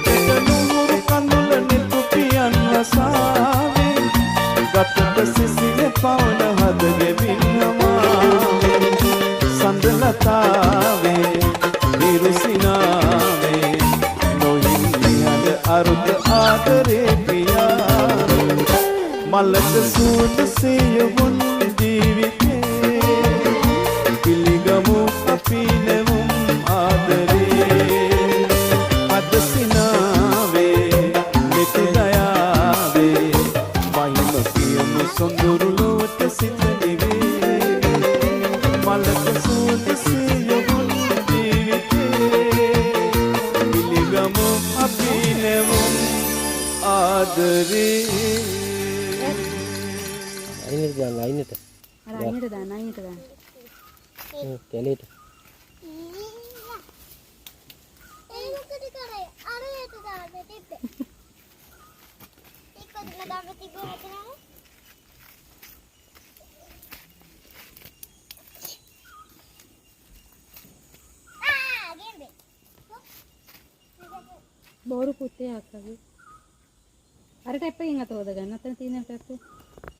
දෙකට නුහුරු කඳුල නිකුපියන් වසාවේ ගතට සිසිල පවන හදගෙමින් හමාවේ සඳලතාවේ විරුසිනාවේ නොහිමියන අරුත ආදරේ පියාවේ මලක සූට සියවුන් ජීවිතේ පිළිගමු අපි නෙමුම් ආදරේ අද සිනාවේ මෙති දයාවේ මහිම කියමු සොඳුරු ලොවට සිත දිවේ මලක සූට සියවුන් ජීවිතේ පිළිගමු අපි නෙමුම් ආදරේ අයිනට දාන්න අයිනට. අර අයිනට දාන්න අයිනට දාන්න. කැලේට. ඒ මොකද කරේ? අරයට දාන්න තිබ්බේ. ඒකත් නදාග තිබ්බ මෙතන. ගෙම්බේ. බෝරු පුතේ අක්කගේ. අර ටැප් එකෙන් අත හොද ගන්න. අතන තියෙන ටැප් එක.